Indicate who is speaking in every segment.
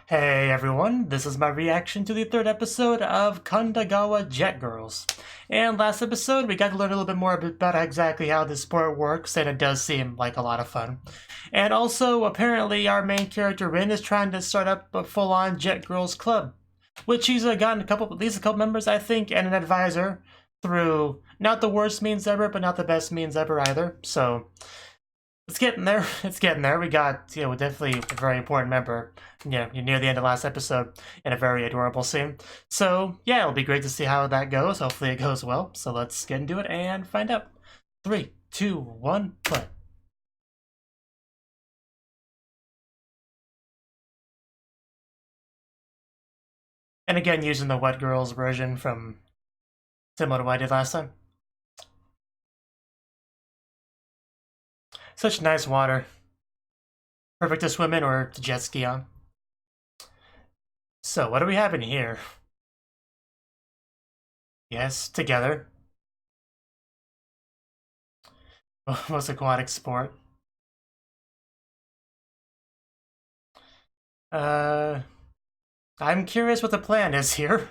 Speaker 1: Hey everyone, this is my reaction to the third episode of Kandagawa Jet Girls. And last episode, we got to learn a little bit more about exactly how this sport works, and it does seem like a lot of fun. And also, apparently, our main character Rin is trying to start up a full-on Jet Girls club, which he's gotten at least a couple members, I think, and an advisor through not the worst means ever, but not the best means ever either. So it's getting there. It's getting there. We got, definitely a very important member, near the end of last episode in a very adorable scene. So, yeah, it'll be great to see how that goes. Hopefully it goes well. So let's get into it and find out. 3, 2, 1, play. And again, using the Wet Girls version from similar to what I did last time. Such nice water. Perfect to swim in or to jet ski on. So, what do we have in here? Yes, together. Most aquatic sport. I'm curious what the plan is here.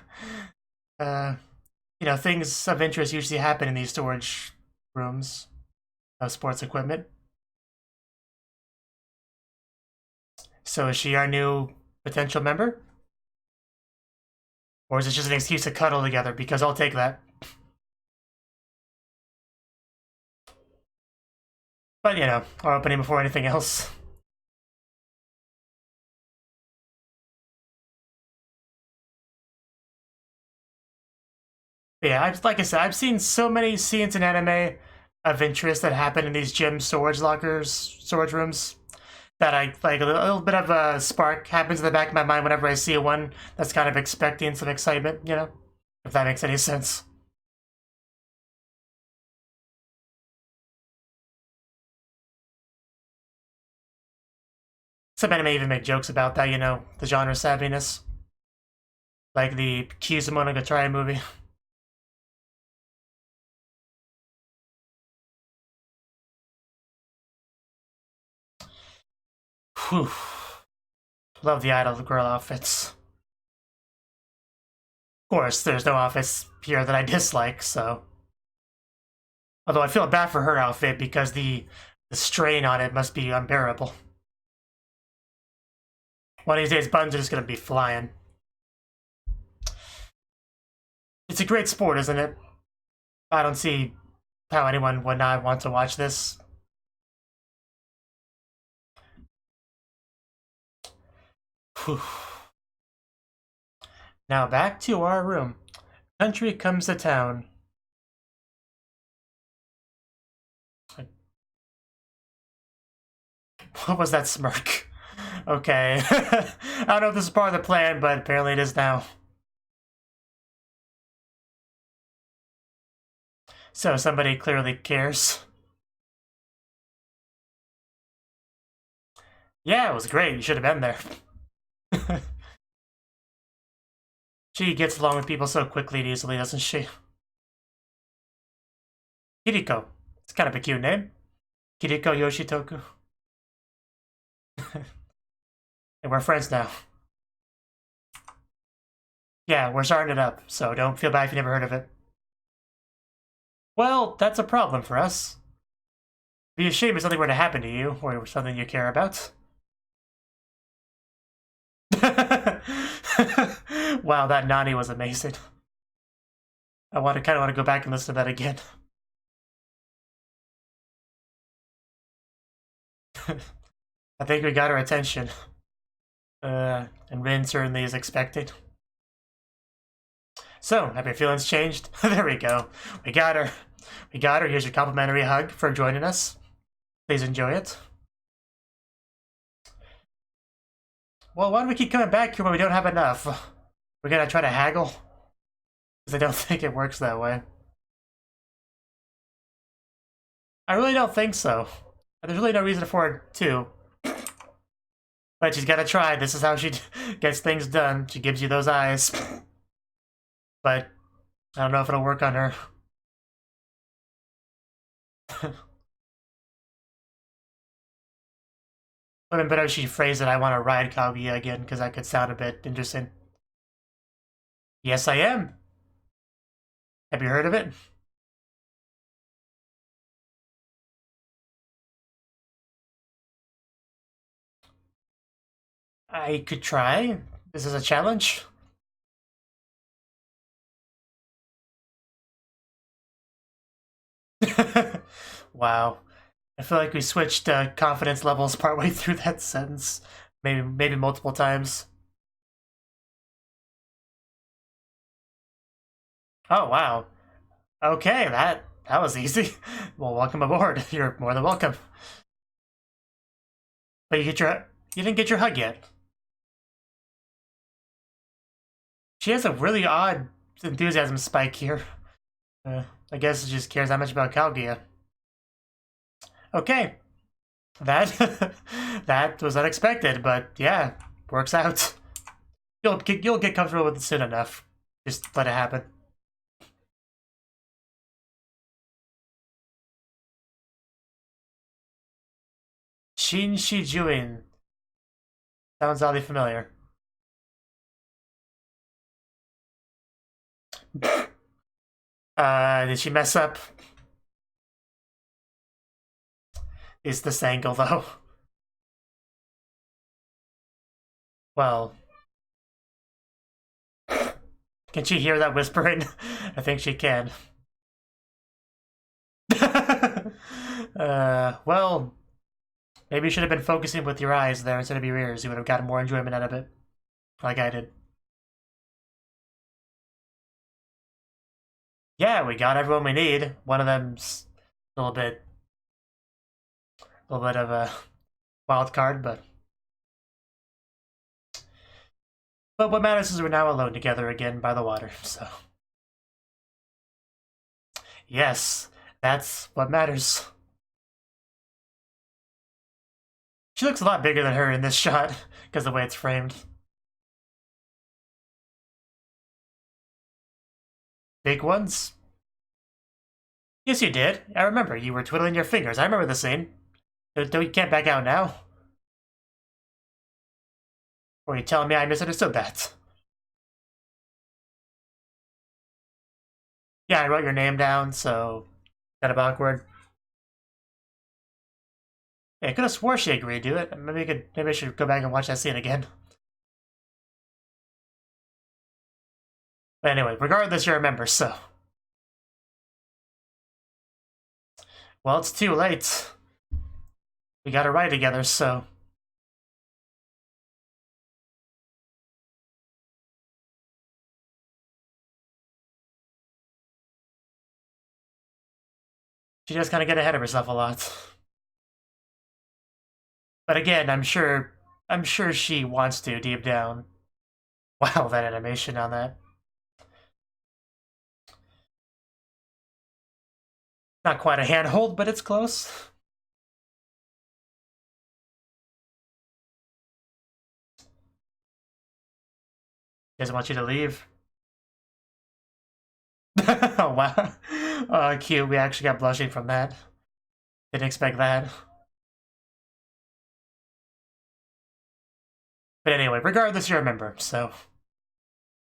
Speaker 1: Things of interest usually happen in these storage rooms of sports equipment. So is she our new potential member? Or is it just an excuse to cuddle together? Because I'll take that. But, our opening before anything else. Yeah, like I said, I've seen so many scenes in anime of interest that happen in these gym storage rooms, that I like a little bit of a spark happens in the back of my mind whenever I see one that's kind of expecting some excitement, if that makes any sense. Some anime even make jokes about that, the genre savviness. Like the Kyuu Monogatari movie. Whew. Love the idol girl outfits. Of course, there's no outfits here that I dislike, so. Although I feel bad for her outfit because the strain on it must be unbearable. One of these days, buttons are just gonna be flying. It's a great sport, isn't it? I don't see how anyone would not want to watch this. Whew. Now back to our room. Country comes to town. What was that smirk? Okay. I don't know if this is part of the plan, but apparently it is now. So somebody clearly cares. Yeah, it was great. You should have been there. She gets along with people so quickly and easily, doesn't she? Kiriko. It's kind of a cute name. Kiriko Yoshitoku. And we're friends now. Yeah, we're starting it up, so don't feel bad if you never heard of it. Well, that's a problem for us. Be a shame if something were to happen to you, or something you care about. Wow, that Nani was amazing. I kind of want to go back and listen to that again. I think we got her attention. And Rin certainly is expecting. So, have your feelings changed? There we go. We got her. We got her. Here's your complimentary hug for joining us. Please enjoy it. Well, why do we keep coming back here when we don't have enough? We're gonna try to haggle? Because I don't think it works that way. I really don't think so. There's really no reason for it to. But she's gotta try. This is how she gets things done. She gives you those eyes. But I don't know if it'll work on her. Would have been better if she phrased it, I want to ride Kaguya again, because that could sound a bit interesting. Yes, I am. Have you heard of it? I could try. This is a challenge. Wow. I feel like we switched confidence levels partway through that sentence. Maybe multiple times. Oh, wow. Okay, that was easy. Well, welcome aboard. You're more than welcome. But you didn't get your hug yet. She has a really odd enthusiasm spike here. I guess she just cares that much about Kaguya. Okay, that that was unexpected, but yeah, works out. You'll get comfortable with it soon enough. Just let it happen. Shin Shijuin. Sounds oddly familiar. Did she mess up? Is this angle though? Well, can she hear that whispering? I think she can. Well, maybe you should have been focusing with your eyes there instead of your ears. You would have gotten more enjoyment out of it, like I did. Yeah, we got everyone we need. One of them's a little bit of a wild card, but what matters is we're now alone together again by the water. So yes, that's what matters. She looks a lot bigger than her in this shot because the way it's framed. Big ones? Yes, you did. I remember. You were twiddling your fingers. I remember the scene. You can't back out now. Or are you telling me I misunderstood that? Yeah, I wrote your name down, so kind of awkward. Yeah, I could have swore she agreed to it. Maybe I should go back and watch that scene again. But anyway, regardless, you're a member, so. Well, it's too late. We gotta ride together, so. She does kind of get ahead of herself a lot. But again, I'm sure she wants to deep down. Wow, that animation on that. Not quite a handhold, but it's close. Doesn't want you to leave. Oh, wow. Cute. We actually got blushing from that. Didn't expect that. But anyway, regardless, you're a member, so.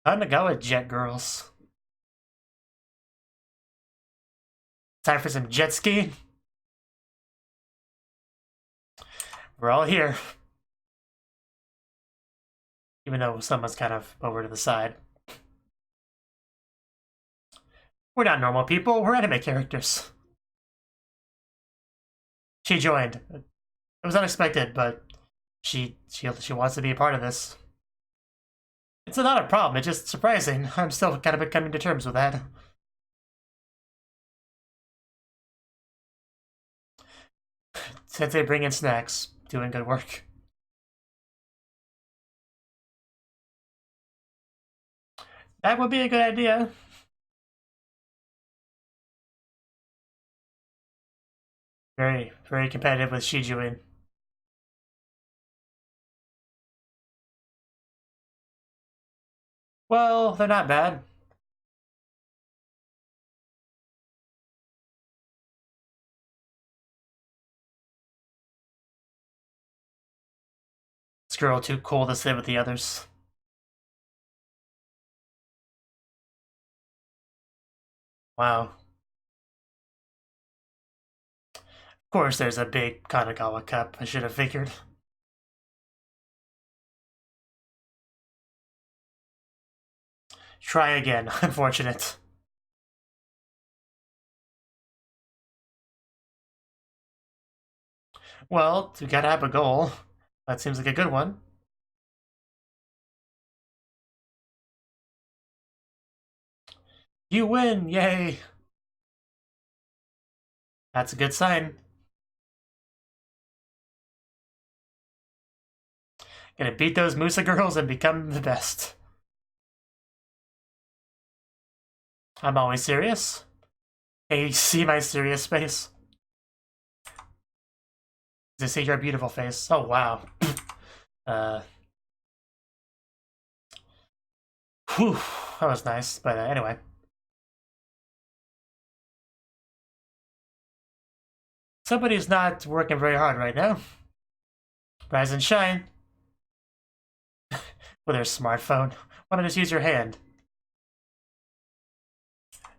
Speaker 1: Kandagawa Jet Girls. Time for some jet skiing. We're all here. Even though someone's kind of over to the side. We're not normal people, we're anime characters. She joined. It was unexpected, but she wants to be a part of this. It's not a problem, it's just surprising. I'm still kind of coming to terms with that. Since they bring in snacks, doing good work. That would be a good idea. Very competitive with Shijuin. Well, they're not bad. This girl too cool to sit with the others. Wow. Of course there's a big Kandagawa cup, I should have figured. Try again, unfortunate. Well, you gotta have a goal. That seems like a good one. You win! Yay! That's a good sign. Gonna beat those Musa girls and become the best. I'm always serious. Hey, you see my serious face? Does it see your beautiful face? Oh, wow. Whew, that was nice, but anyway. Somebody's not working very hard right now. Rise and shine. With her smartphone. Why don't you just use your hand? I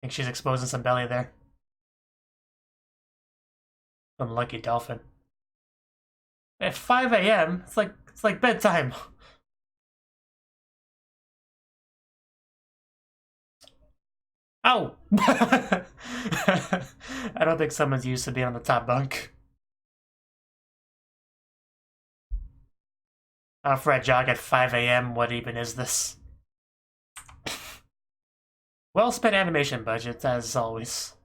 Speaker 1: think she's exposing some belly there. Unlucky dolphin. At 5 a.m., it's like bedtime. Ow! I don't think someone's used to being on the top bunk. For a jog at 5 a.m., what even is this? Well spent animation budget, as always.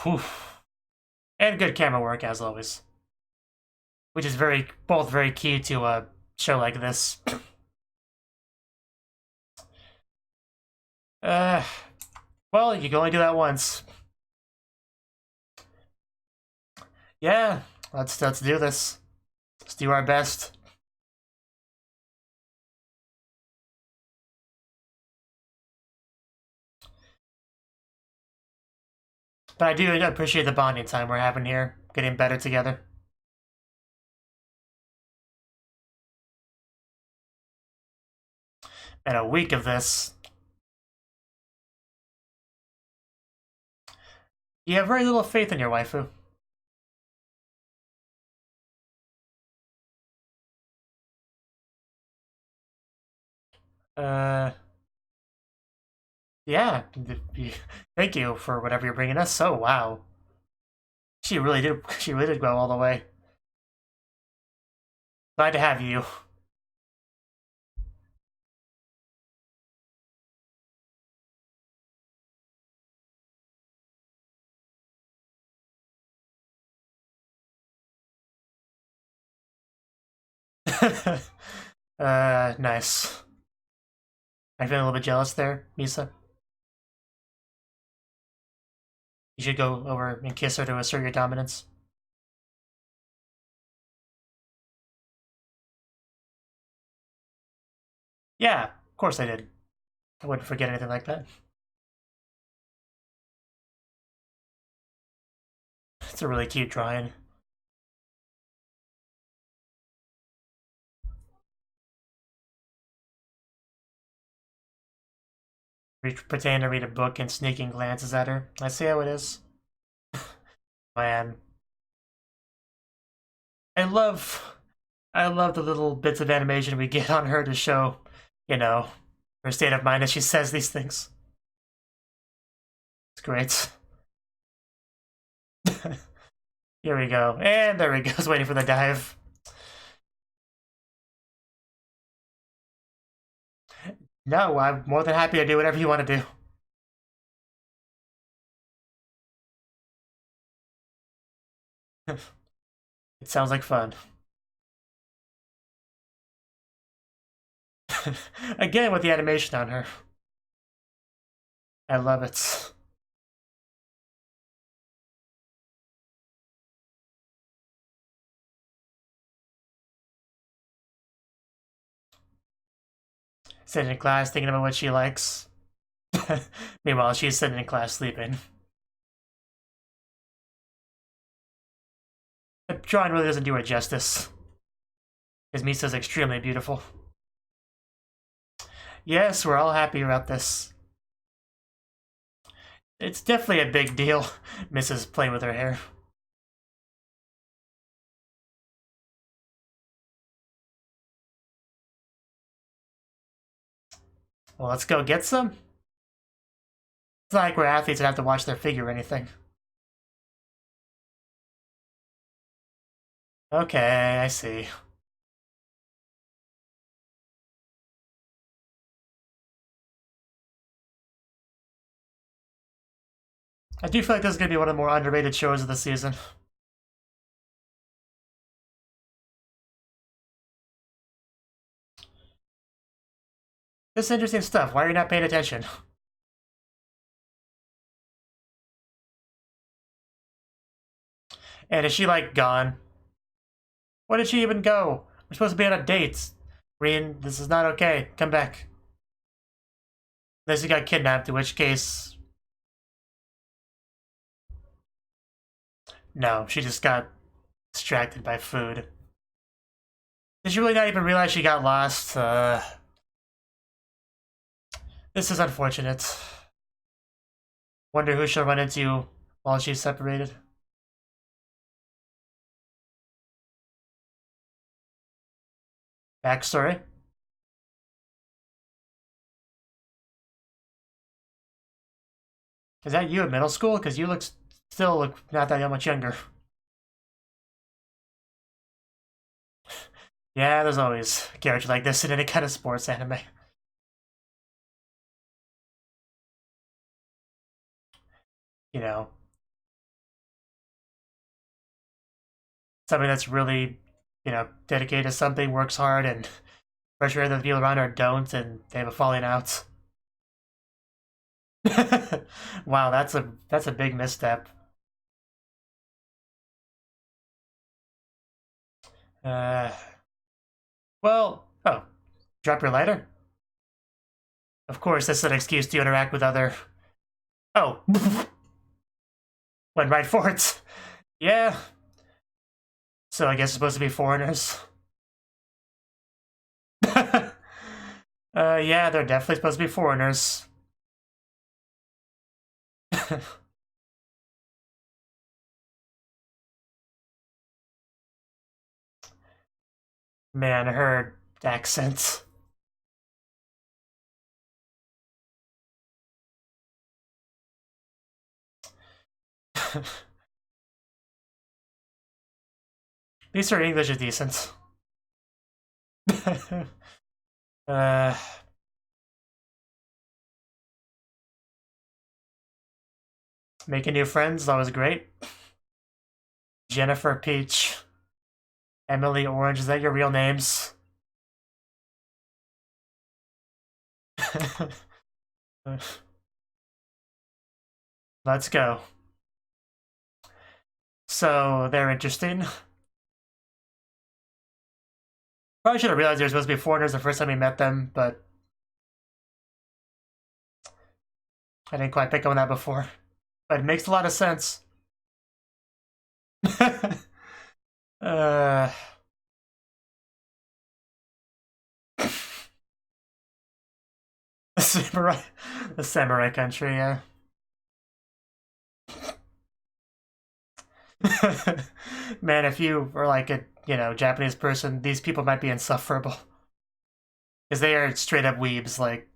Speaker 1: Whew. And good camera work, as always. Which is both very key to a show like this. Well, you can only do that once. Yeah, let's do this. Let's do our best. But I do appreciate the bonding time we're having here, getting better together. And a week of this. You have very little faith in your waifu. Yeah. Thank you for whatever you're bringing us. Oh, wow. She really did go all the way. Glad to have you. Nice. I'm feeling a little bit jealous there, Misa. You should go over and kiss her to assert your dominance. Yeah, of course I did. I wouldn't forget anything like that. It's a really cute drawing. Pretending to read a book and sneaking glances at her. I see how it is. Man. I love the little bits of animation we get on her to show, you know, her state of mind as she says these things. It's great. Here we go. And there we go. I was waiting for the dive. No, I'm more than happy to do whatever you want to do. It sounds like fun. Again with the animation on her. I love it. Sitting in class thinking about what she likes. Meanwhile, she's sitting in class sleeping. The drawing really doesn't do her justice. Because Misa's extremely beautiful. Yes, we're all happy about this. It's definitely a big deal, Mrs. playing with her hair. Well, let's go get some. It's not like we're athletes and have to watch their figure or anything. Okay, I see. I do feel like this is going to be one of the more underrated shows of the season. This is interesting stuff. Why are you not paying attention? And is she, like, gone? Where did she even go? We're supposed to be on a date. Rin, this is not okay. Come back. Unless you got kidnapped, in which case... No, she just got distracted by food. Did she really not even realize she got lost? This is unfortunate. Wonder who she'll run into while she's separated. Backstory. Is that you in middle school? Because you still look not that much younger. Yeah, there's always a character like this in any kind of sports anime. You know, somebody that's really, dedicated to something, works hard, and pressure the people around her don't, and they have a falling out. Wow, that's a big misstep. Well, oh, drop your lighter? Of course, that's an excuse to interact with other... Oh. Went right for it. Yeah. So I guess it's supposed to be foreigners. Yeah, they're definitely supposed to be foreigners. Man, her accent. At least her English is decent. Making new friends is always great. Jennifer Peach. Emily Orange, is that your real names? Let's go. So, they're interesting. Probably should have realized they were supposed to be foreigners the first time we met them, but I didn't quite pick up on that before. But it makes a lot of sense. The samurai country, yeah. Man, if you were like a, Japanese person, these people might be insufferable. Because they are straight up weebs, like,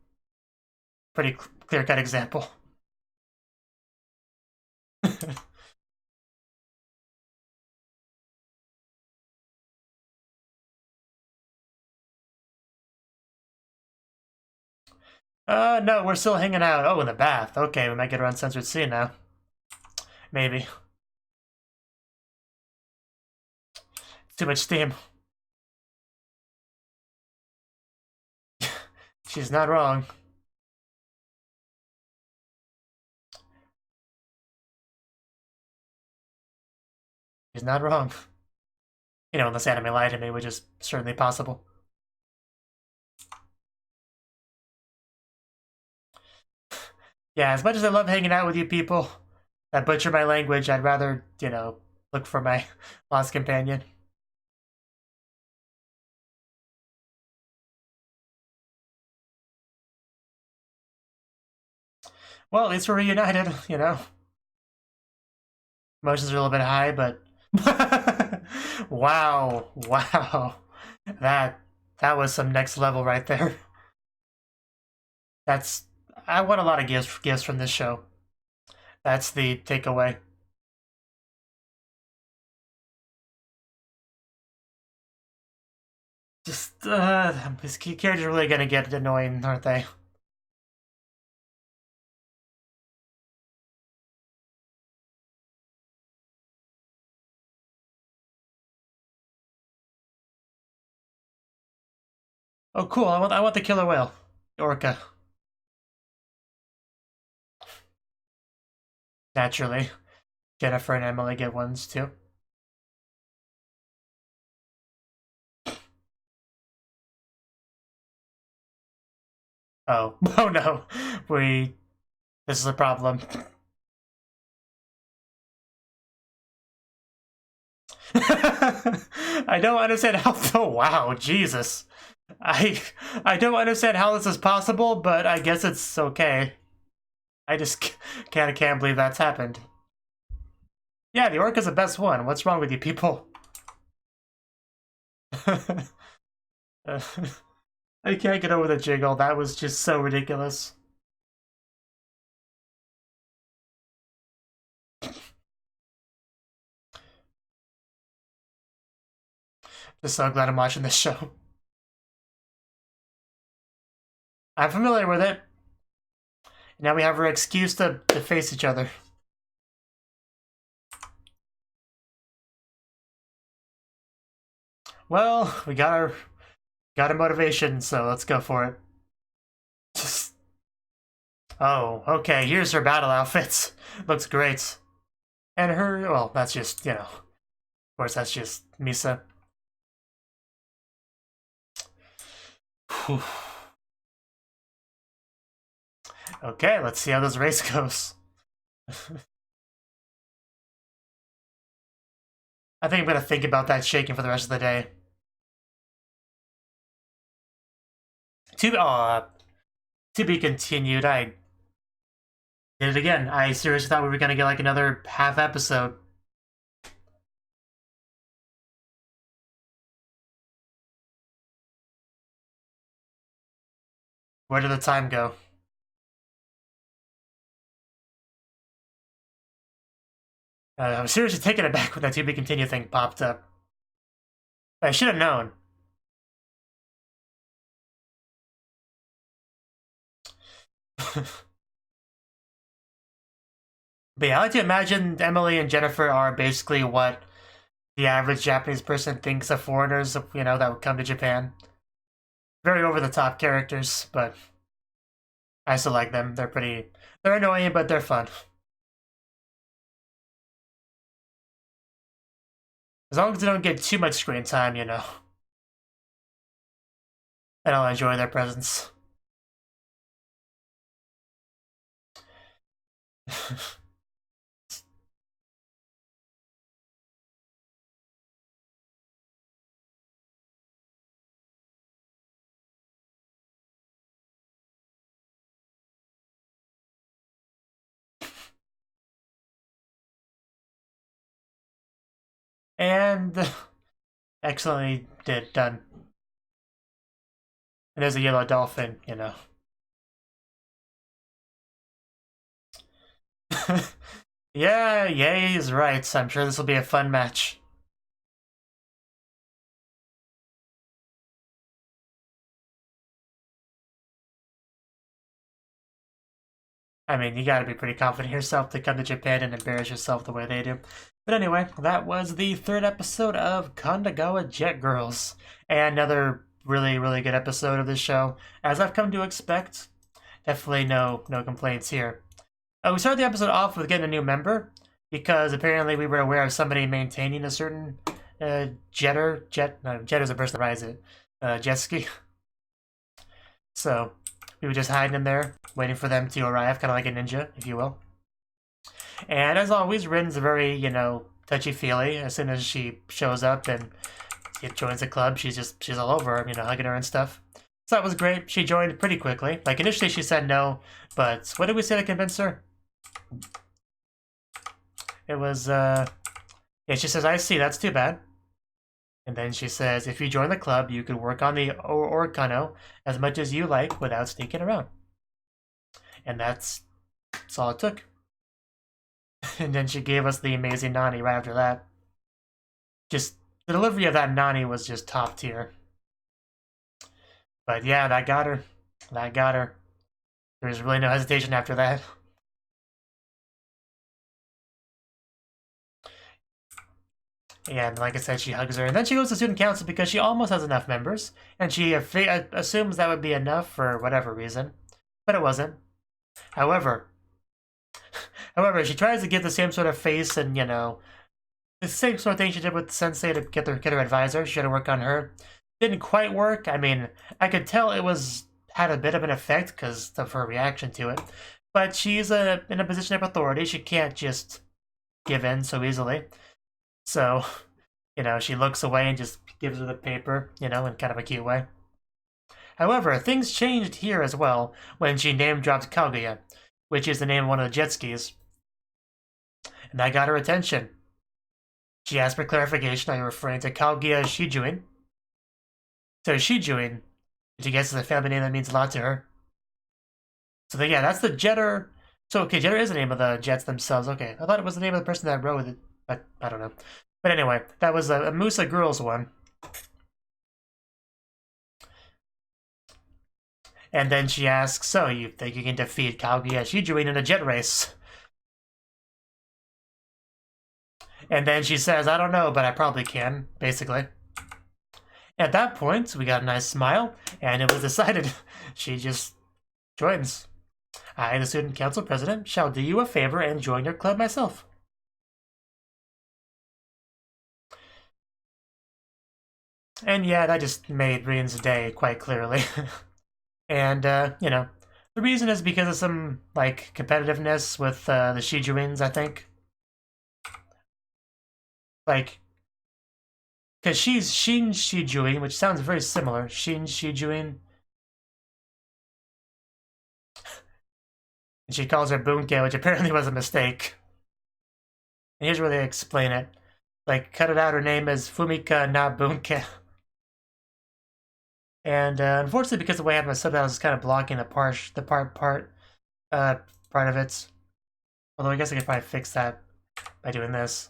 Speaker 1: pretty clear-cut example. No, we're still hanging out. Oh, in the bath. Okay, we might get our uncensored scene now. Maybe. Too much steam. She's not wrong. She's not wrong. Unless anime lied to me, which is certainly possible. Yeah, as much as I love hanging out with you people that butcher my language, I'd rather, look for my lost companion. Well, at least we're reunited, you know? Emotions are a little bit high, but... Wow. Wow. That was some next level right there. That's... I want a lot of gifts from this show. That's the takeaway. Just, these characters are really gonna get annoying, aren't they? Oh, cool! I want the killer whale, orca. Naturally, Jennifer and Emily get ones too. Oh, oh no, this is a problem. I don't understand how. Oh wow, Jesus. I don't understand how this is possible, but I guess it's okay. I just can't believe that's happened. Yeah, the orca's the best one. What's wrong with you people? I can't get over the jiggle. That was just so ridiculous. Just so glad I'm watching this show. I'm familiar with it. Now we have our excuse to face each other. Well, we got a motivation, so let's go for it. Just... Oh, okay, here's her battle outfits. Looks great. And her, well, that's just, you know, of course, that's just Misa. Whew. Okay, let's see how this race goes. I think I'm gonna think about that shaking for the rest of the day. To be continued. I did it again. I seriously thought we were gonna get like another half episode. Where did the time go? I was seriously taken aback when that to be continued thing popped up. I should have known. But yeah, I like to imagine Emily and Jennifer are basically what the average Japanese person thinks of foreigners, you know, that would come to Japan. Very over-the-top characters, but I still like them. They're annoying, but they're fun. As long as they don't get too much screen time, you know. And I'll enjoy their presence. And excellently done. And there's a yellow dolphin, you know. Yeah, Yay is right. I'm sure this will be a fun match. I mean, you gotta be pretty confident in yourself to come to Japan and embarrass yourself the way they do. But anyway, that was the third episode of Kandagawa Jet Girls. And another really, really good episode of this show. As I've come to expect, definitely no complaints here. We started the episode off with getting a new member, because apparently we were aware of somebody maintaining a certain jetter's a person that rides it, jet ski. So we were just hiding in there, waiting for them to arrive, kind of like a ninja, if you will. And as always, Rin's very, you know, touchy-feely. As soon as she shows up and joins the club, she's all over him, you know, hugging her and stuff. So that was great. She joined pretty quickly. Like, initially she said no, but what did we say to convince her? It was, yeah, she says, I see, that's too bad. And then she says, if you join the club, you can work on the Orkano as much as you like without sneaking around. And that's all it took. And then she gave us the amazing nani right after that. Just, the delivery of that nani was just top tier. But yeah, that got her. That got her. There was really no hesitation after that. Yeah, and like I said, she hugs her. And then she goes to student council because she almost has enough members. And she assumes that would be enough for whatever reason. But it wasn't. However, she tries to get the same sort of face and, you know, the same sort of thing she did with Sensei to get her advisor. She had to work on her. Didn't quite work. I mean, I could tell it had a bit of an effect because of her reaction to it. But she's in a position of authority. She can't just give in so easily. So, you know, she looks away and just gives her the paper, you know, in kind of a cute way. However, things changed here as well when she name-dropped Kaguya, which is the name of one of the jet skis. And that got her attention. She asked for clarification, are you referring to Kaguya Shijuin? So Shijuin, which I guess is a family name that means a lot to her. So yeah, that's the jetter. So okay, jetter is the name of the jets themselves. Okay, I thought it was the name of the person that rode it, but I don't know. But anyway, that was a Musa Girls one. And then she asks, so you think you can defeat Kaguya Shijuin in a jet race? And then she says, I don't know, but I probably can, basically. At that point, we got a nice smile, and it was decided she just joins. I, the student council president, shall do you a favor and join your club myself. And yeah, that just made Rin's day quite clearly. And, you know, the reason is because of some, like, competitiveness with the Shijuins, I think. Like, because she's Shin Shijuin, which sounds very similar. Shin Shijuin. And she calls her Bunke, which apparently was a mistake. And here's where they explain it. Like, cut it out, her name is Fumika, not Bunke. And unfortunately, because the way I have my subtitles is kind of blocking the part of it. Although I guess I could probably fix that by doing this.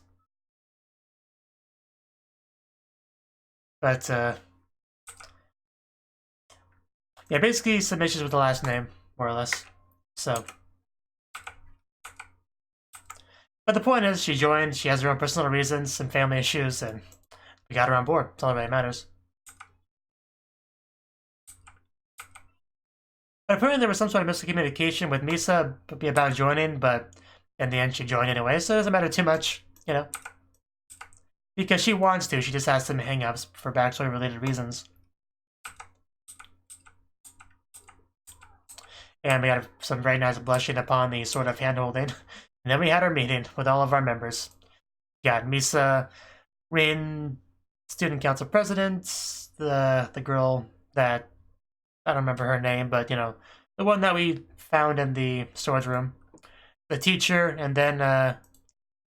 Speaker 1: But yeah, basically submissions with the last name, more or less. So, but the point is, she joined. She has her own personal reasons, some family issues, and we got her on board. That's all that really matters. But apparently there was some sort of miscommunication with Misa about joining, but in the end she joined anyway, so it doesn't matter too much, you know. Because she wants to, she just has some hang-ups for backstory-related reasons. And we had some very nice blushing upon the sort of hand-holding. And then we had our meeting with all of our members. We got Misa, Rin, student council president, the girl that, I don't remember her name, but, you know, the one that we found in the storage room. The teacher, and then,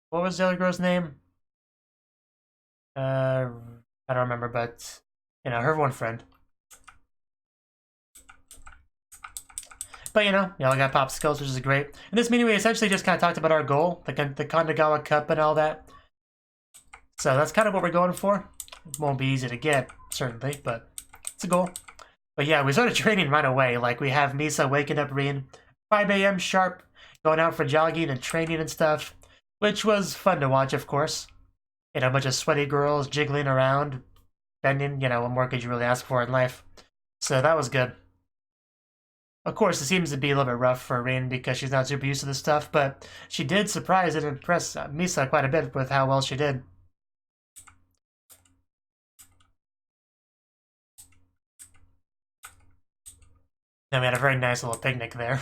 Speaker 1: what was the other girl's name? I don't remember, but, you know, her one friend. But, you know, we all got popsicles, which is great. In this meeting, we essentially just kind of talked about our goal, the Kandagawa Cup and all that. So that's kind of what we're going for. It won't be easy to get, certainly, but it's a goal. But yeah, we started training right away. Like, we have Misa waking up Rin 5 a.m. sharp, going out for jogging and training and stuff, which was fun to watch, of course. You know, a bunch of sweaty girls jiggling around, bending, you know, what more could you really ask for in life? So that was good. Of course, it seems to be a little bit rough for Rin because she's not super used to this stuff, but she did surprise and impress Misa quite a bit with how well she did. Then we had a very nice little picnic there.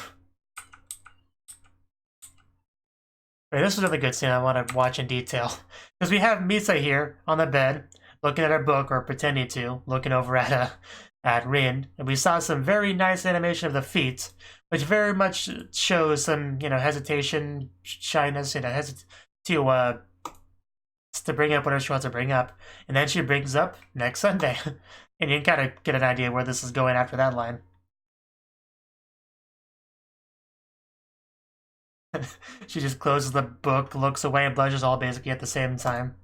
Speaker 1: Wait, this was another good scene I want to watch in detail. Because we have Misa here on the bed, looking at her book, or pretending to, looking over at at Rin, and we saw some very nice animation of the feet, which very much shows some, hesitation, shyness, to bring up whatever she wants to bring up. And then she brings up next Sunday. And you can kind of get an idea where this is going after that line. She just closes the book, looks away, and blushes all basically at the same time.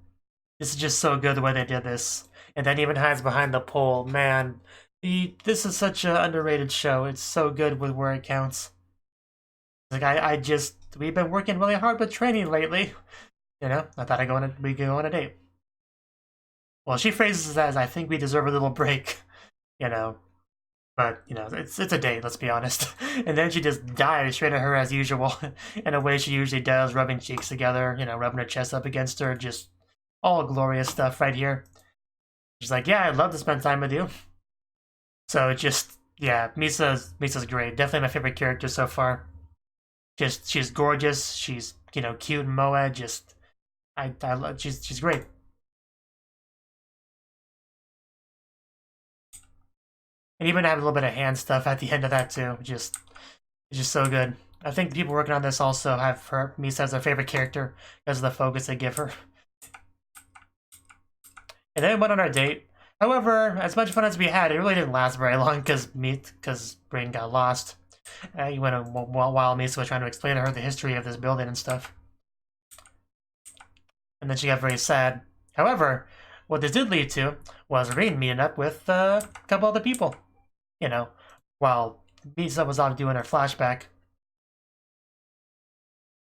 Speaker 1: This is just so good the way they did this. And then even hides behind the pole. Man, this is such an underrated show. It's so good with where it counts. Like, we've been working really hard with training lately. I thought we could go on a date. Well, she phrases it as, I think we deserve a little break. But, it's a date, let's be honest. And then she just dives straight at her as usual, in a way she usually does, rubbing cheeks together, rubbing her chest up against her, just all glorious stuff right here. She's like, yeah, I'd love to spend time with you. So Misa's great. Definitely my favorite character so far. She's gorgeous. She's, cute and moe. Just, I love, she's great. And even have a little bit of hand stuff at the end of that too. It's just so good. I think the people working on this also have Misa as their favorite character because of the focus they give her. And then we went on our date. However, as much fun as we had, it really didn't last very long because Brain got lost. He went while Misa was trying to explain to her the history of this building and stuff. And then she got very sad. However, what this did lead to was Rin meeting up with a couple other people. While Misa was off doing her flashback.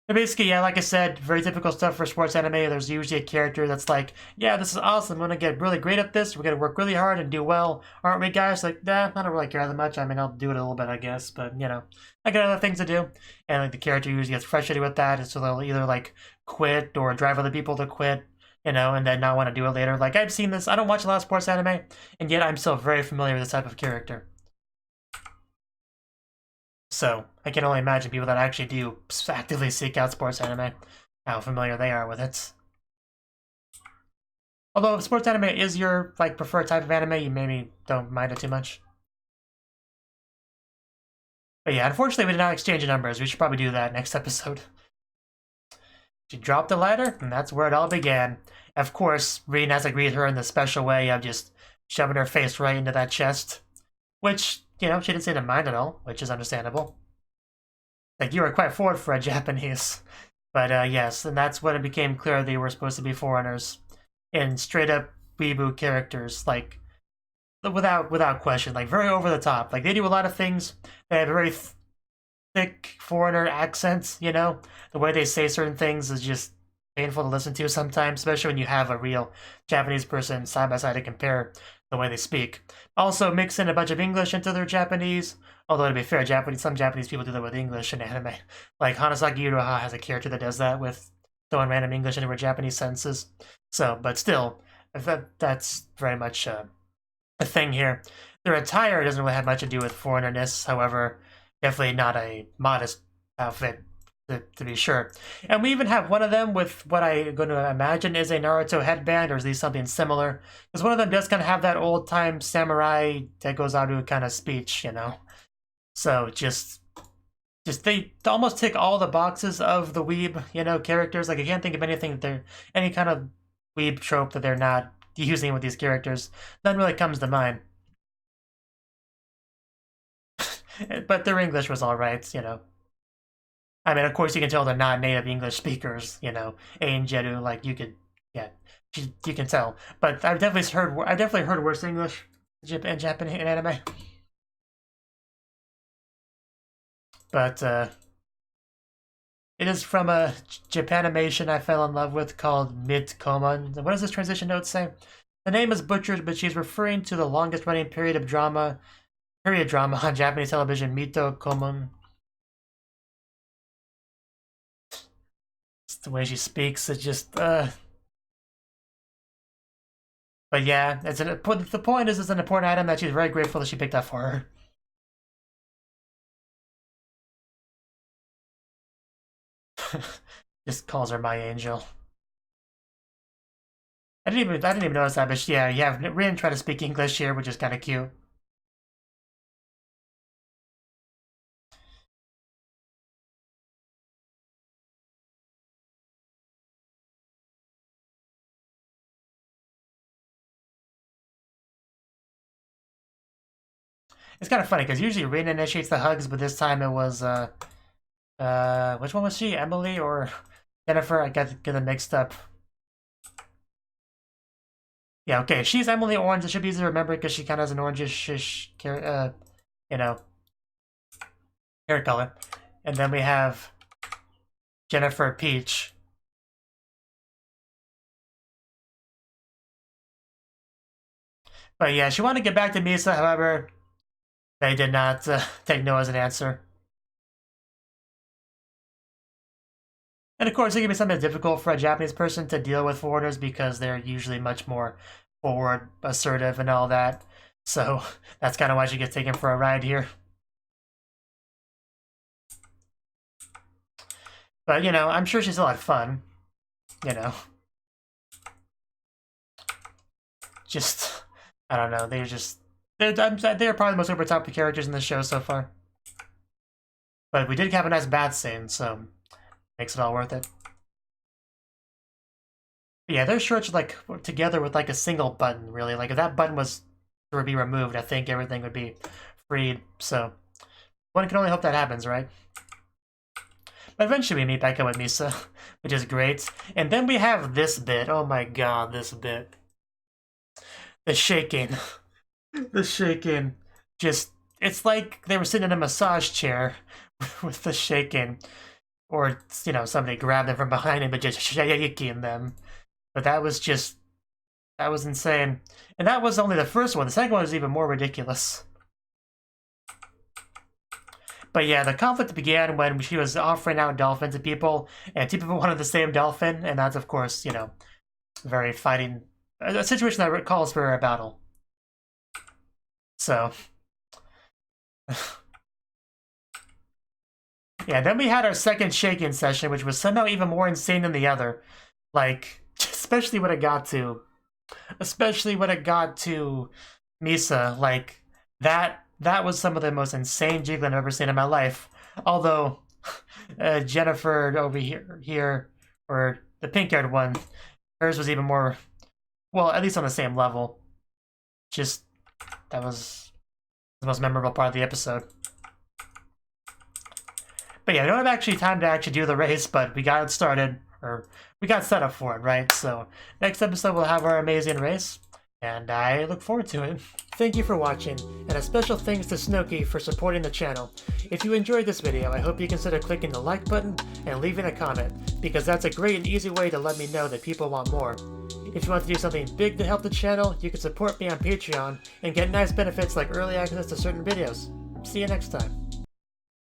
Speaker 1: And basically, yeah, like I said, very typical stuff for sports anime. There's usually a character that's like, yeah, this is awesome. I'm going to get really great at this. We're going to work really hard and do well. Aren't we, guys? Like, nah, I don't really care that much. I mean, I'll do it a little bit, I guess. But, I got other things to do. And, like, the character usually gets frustrated with that. And so they'll either, like, quit or drive other people to quit, and then not want to do it later. Like, I've seen this. I don't watch a lot of sports anime. And yet I'm still very familiar with this type of character. So, I can only imagine people that actually do actively seek out sports anime, how familiar they are with it. Although, if sports anime is your, preferred type of anime, you maybe don't mind it too much. But yeah, unfortunately, we did not exchange numbers. We should probably do that next episode. She dropped the ladder, and that's where it all began. Of course, Rin has to greet her in the special way of just shoving her face right into that chest. Which, she didn't seem to mind at all, which is understandable. Like, you were quite forward for a Japanese. But, yes, and that's when it became clear they were supposed to be foreigners. And straight-up weeaboo characters, without question, very over the top. Like, they do a lot of things. They have very thick foreigner accents, The way they say certain things is just painful to listen to sometimes, especially when you have a real Japanese person side by side to compare the way they speak. Also, mix in a bunch of English into their Japanese. Although, to be fair, some Japanese people do that with English in anime. Like, Hanasaki Iroha has a character that does that with throwing random English into her Japanese sentences. So, but still, that's very much a thing here. Their attire doesn't really have much to do with foreignerness, however, definitely not a modest outfit, to be sure. And we even have one of them with what I'm going to imagine is a Naruto headband, or at least something similar. Because one of them does kind of have that old-time samurai Dekozaru kind of speech, So they almost tick all the boxes of the weeb, characters. Like, I can't think of anything that they're, any kind of weeb trope that they're not using with these characters. None really comes to mind. But their English was alright, I mean, of course, you can tell they're not native English speakers, A and Jeru, you could, yeah, you can tell. But I've definitely heard worse English in Japanese anime. But, it is from a Japanimation I fell in love with called Mid-Koman. What does this transition note say? The name is butchered, but she's referring to the longest running period drama on Japanese television, Mito Koman. It's the way she speaks, it's just, But yeah, the point is it's an important item that she's very grateful that she picked up for her. Just calls her my angel. I didn't even notice that, but yeah, you have Rin try to speak English here, which is kind of cute. It's kind of funny because usually Reina initiates the hugs, but this time it was which one was she? Emily or Jennifer? I got them mixed up. Yeah, okay. She's Emily Orange. It should be easy to remember because she kind of has an orangish, you know, hair color. And then we have Jennifer Peach. But yeah, she wanted to get back to Misa, however, they did not take no as an answer. And of course, it can be something difficult for a Japanese person to deal with foreigners because they're usually much more forward, assertive, and all that. So that's kind of why she gets taken for a ride here. But, you know, I'm sure she's still had fun. You know. Just, I don't know, they're probably the most over top characters in the show so far. But we did have a nice bath scene, so makes it all worth it. But yeah, their shirts are like together with like a single button, really. Like if that button was to be removed, I think everything would be freed. So one can only hope that happens, right? But eventually we meet back up with Misa, which is great. And then we have this bit. Oh my god, this bit. The shaking. The shaking. Just, it's like they were sitting in a massage chair with the shaking. Or, you know, somebody grabbed them from behind him and just shaking them. But that was just, that was insane. And that was only the first one. The second one was even more ridiculous. But yeah, the conflict began when she was offering out dolphin to people, and two people wanted the same dolphin, and that's, of course, you know, very fighting, a situation that calls for a battle. So, yeah, then we had our second shaking session, which was somehow even more insane than the other. Like, especially when it got to Misa, like, that was some of the most insane jiggling I've ever seen in my life. Although, Jennifer over here, or the pink-haired one, hers was even more, well, at least on the same level. Just, that was the most memorable part of the episode. But yeah, we don't have actually time to actually do the race, but we got it started, or we got set up for it, right? So next episode we'll have our amazing race, and I look forward to it. Thank you for watching, and a special thanks to Cnouki for supporting the channel. If you enjoyed this video, I hope you consider clicking the like button and leaving a comment, because that's a great and easy way to let me know that people want more. If you want to do something big to help the channel, you can support me on Patreon and get nice benefits like early access to certain videos. See you next time.